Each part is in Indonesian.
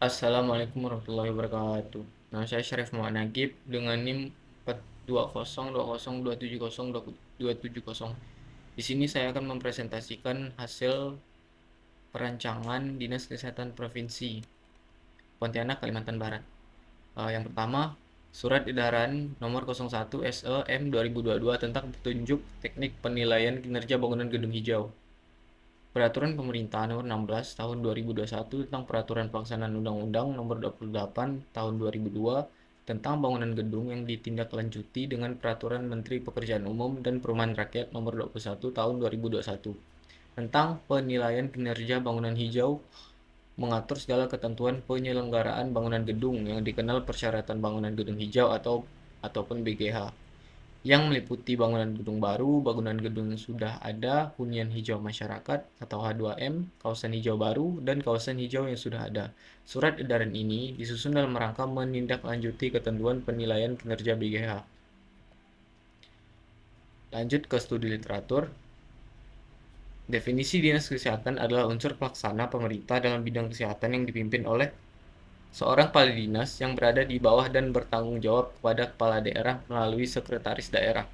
Assalamualaikum warahmatullahi wabarakatuh. Nama saya Syarif Muhammad Nagib dengan NIM 42020270270. Di sini saya akan mempresentasikan hasil perancangan Dinas Kesehatan Provinsi Pontianak, Kalimantan Barat. Yang pertama, Surat Edaran Nomor 01 SE M 2022 tentang petunjuk teknik penilaian kinerja bangunan gedung hijau. Peraturan Pemerintah Nomor 16 Tahun 2021 tentang Peraturan Pelaksanaan Undang-Undang Nomor 28 Tahun 2002 tentang bangunan gedung yang ditindaklanjuti dengan Peraturan Menteri Pekerjaan Umum dan Perumahan Rakyat Nomor 21 Tahun 2021 tentang penilaian kinerja bangunan hijau, mengatur segala ketentuan penyelenggaraan bangunan gedung yang dikenal Persyaratan Bangunan Gedung Hijau ataupun BGH, yang meliputi bangunan gedung baru, bangunan gedung yang sudah ada, hunian hijau masyarakat atau H2M, kawasan hijau baru, dan kawasan hijau yang sudah ada. Surat edaran ini disusun dalam rangka menindaklanjuti ketentuan penilaian kinerja BGH. Lanjut ke studi literatur. Definisi dinas kesehatan adalah unsur pelaksana pemerintah dalam bidang kesehatan yang dipimpin oleh seorang kepala dinas yang berada di bawah dan bertanggung jawab kepada kepala daerah melalui sekretaris daerah.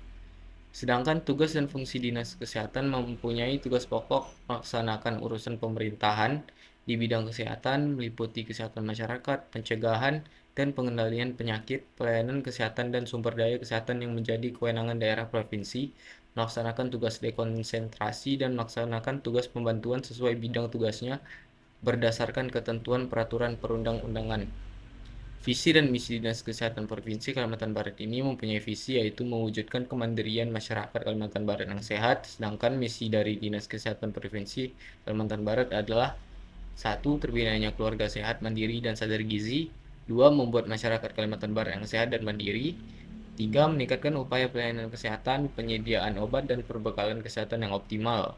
Sedangkan tugas dan fungsi dinas kesehatan mempunyai tugas pokok melaksanakan urusan pemerintahan di bidang kesehatan meliputi kesehatan masyarakat, pencegahan, dan pengendalian penyakit, pelayanan kesehatan dan sumber daya kesehatan yang menjadi kewenangan daerah provinsi, melaksanakan tugas dekonsentrasi dan melaksanakan tugas pembantuan sesuai bidang tugasnya berdasarkan ketentuan peraturan perundang-undangan. Visi dan misi Dinas Kesehatan Provinsi Kalimantan Barat ini mempunyai visi yaitu mewujudkan kemandirian masyarakat Kalimantan Barat yang sehat, sedangkan misi dari Dinas Kesehatan Provinsi Kalimantan Barat adalah: 1. Terbinanya keluarga sehat, mandiri, dan sadar gizi. 2. Membuat masyarakat Kalimantan Barat yang sehat dan mandiri. 3. Meningkatkan upaya pelayanan kesehatan, penyediaan obat, dan perbekalan kesehatan yang optimal.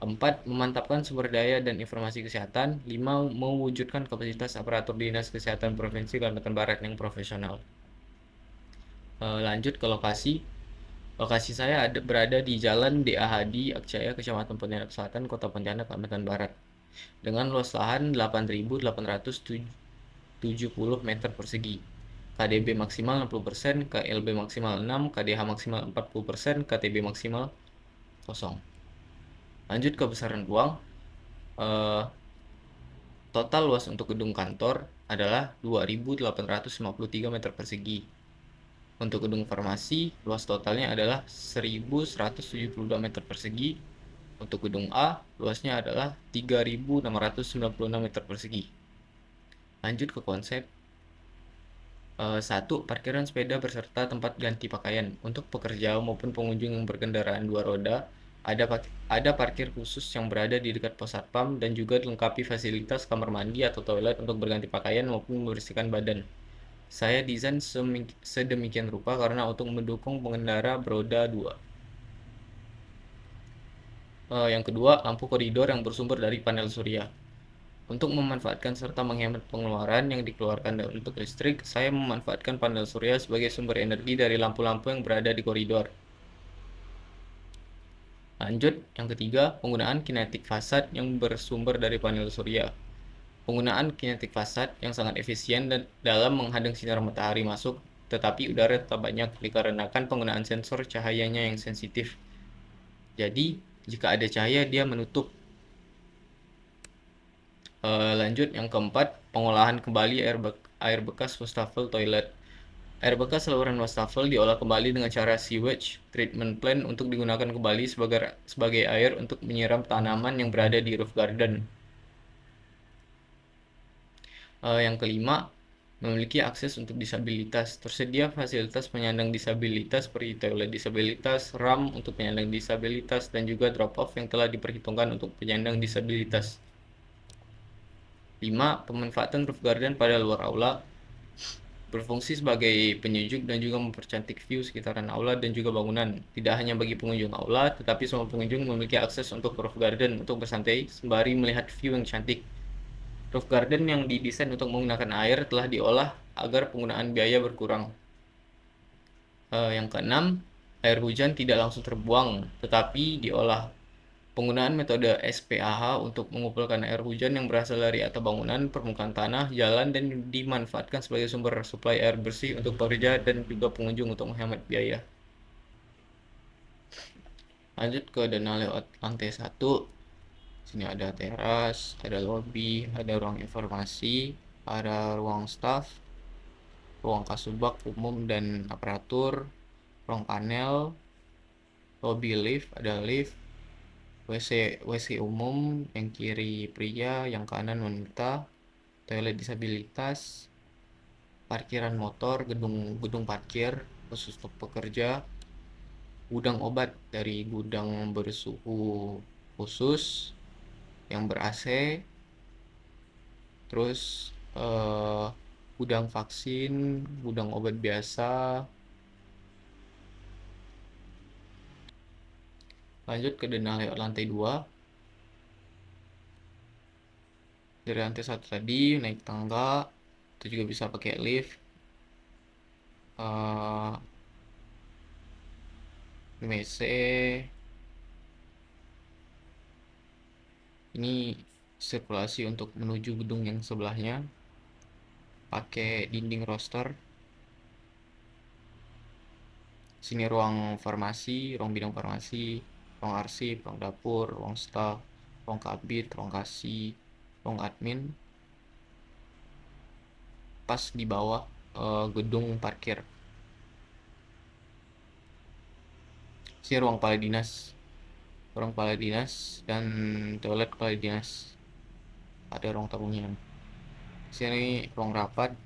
4. Memantapkan sumber daya dan informasi kesehatan. 5. Mewujudkan kapasitas aparatur Dinas Kesehatan Provinsi Kalimantan Barat yang profesional. Lanjut ke lokasi. Lokasi saya berada di Jalan D.A. Hadi, Akcaya, Kecamatan Pontianak Selatan, Kota Pontianak, Kalimantan Barat, dengan luas lahan 8.870 meter persegi. KDB maksimal 60%, KLB maksimal 6, KDH maksimal 40%, KTB maksimal 0. Lanjut ke besaran ruang. Total luas untuk gedung kantor adalah 2.853 meter persegi. Untuk gedung farmasi, luas totalnya adalah 1.172 meter persegi. Untuk gedung A, luasnya adalah 3.696 meter persegi. Lanjut ke konsep. 1. Parkiran sepeda beserta tempat ganti pakaian. Untuk pekerja maupun pengunjung yang berkendaraan dua roda, ada parkir khusus yang berada di dekat pos satpam dan juga dilengkapi fasilitas kamar mandi atau toilet untuk berganti pakaian maupun membersihkan badan. Saya desain sedemikian rupa karena untuk mendukung pengendara beroda 2. Yang kedua, lampu koridor yang bersumber dari panel surya. Untuk memanfaatkan serta menghemat pengeluaran yang dikeluarkan untuk listrik, saya memanfaatkan panel surya sebagai sumber energi dari lampu-lampu yang berada di koridor. Lanjut, yang ketiga, penggunaan kinetik fasad yang bersumber dari panel surya. Penggunaan kinetik fasad yang sangat efisien dan dalam menghadang sinar matahari masuk, tetapi udara tetap banyak dikarenakan penggunaan sensor cahayanya yang sensitif. Jadi, jika ada cahaya, dia menutup. Lanjut, yang keempat, pengolahan kembali air bekas wastafel toilet. Air bekas saluran wastafel diolah kembali dengan cara sewage treatment plant untuk digunakan kembali sebagai air untuk menyiram tanaman yang berada di roof garden. Yang kelima, memiliki akses untuk disabilitas. Tersedia fasilitas penyandang disabilitas seperti toilet disabilitas, ramp untuk penyandang disabilitas, dan juga drop-off yang telah diperhitungkan untuk penyandang disabilitas. 5. Pemanfaatan roof garden pada luar aula berfungsi sebagai penyejuk dan juga mempercantik view sekitaran aula dan juga bangunan. Tidak hanya bagi pengunjung aula, tetapi semua pengunjung memiliki akses untuk roof garden untuk bersantai sembari melihat view yang cantik. Roof garden yang didesain untuk menggunakan air telah diolah agar penggunaan biaya berkurang. Yang keenam, air hujan tidak langsung terbuang, tetapi diolah Penggunaan metode SPAH untuk mengumpulkan air hujan yang berasal dari atap bangunan, permukaan tanah, jalan, dan dimanfaatkan sebagai sumber suplai air bersih untuk pekerja dan juga pengunjung untuk menghemat biaya. Lanjut ke dana lewat lantai 1. Sini ada teras, ada lobby, ada ruang informasi, ada ruang staff, ruang kasubag umum dan aparatur, ruang panel, lobby lift, ada lift, WC umum, yang kiri pria, yang kanan wanita, toilet disabilitas, parkiran motor, gedung parkir khusus untuk pekerja, gudang obat dari gudang bersuhu khusus yang ber-AC, terus gudang vaksin, gudang obat biasa. Lanjut ke dana lewat lantai 2. Dari lantai 1 tadi naik tangga, itu juga bisa pakai lift. WC ini sirkulasi untuk menuju gedung yang sebelahnya pakai dinding roster. Sini ruang farmasi, ruang bidang farmasi, ruang arsip, ruang dapur, ruang staff, ruang kabit, ruang kasih, ruang admin. Pas di bawah gedung parkir. Sini ruang kepala dinas, dan toilet kepala dinas. Ada ruang tamunya. Sini ruang rapat.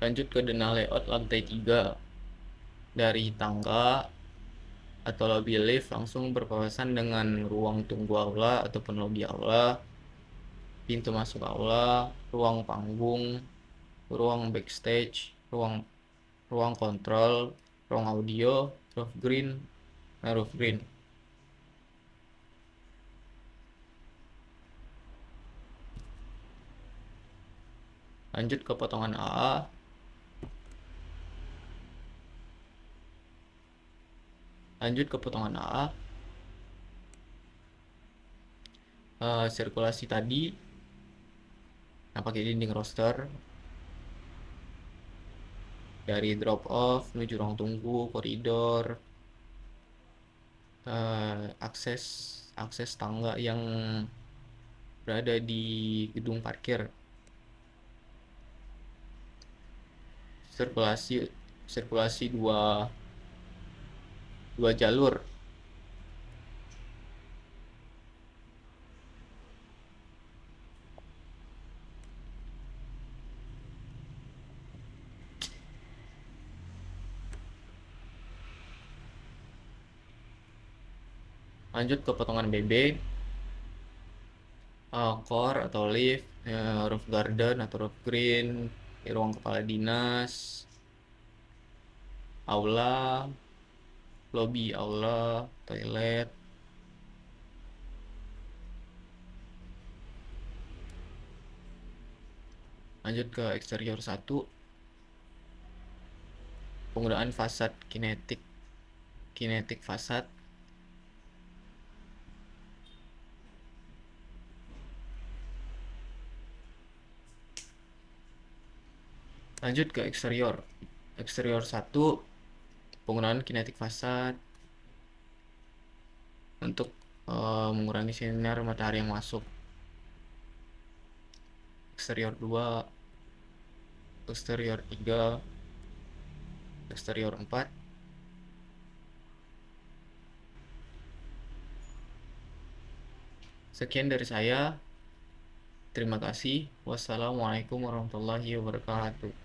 Lanjut ke dana layout lantai 3. Dari tangga atau lobby lift langsung berpapasan dengan ruang tunggu aula ataupun lobby aula, pintu masuk aula, ruang panggung, ruang backstage, ruang kontrol, ruang audio, roof green. Lanjut ke potongan AA. Sirkulasi tadi nah pakai dinding roster dari drop off menuju ruang tunggu, koridor, akses tangga yang berada di gedung parkir. Sirkulasi dua jalur. Lanjut ke potongan BB, core atau lift, roof garden atau roof green, ruang kepala dinas, aula, lobby aula, toilet. Lanjut ke eksterior 1. Penggunaan fasad kinetik fasad. Lanjut ke eksterior 1. Penggunaan kinetik fasad untuk mengurangi sinar matahari yang masuk. Eksterior 2, eksterior 3, eksterior 4. Sekian dari saya. Terima kasih. Wassalamualaikum warahmatullahi wabarakatuh.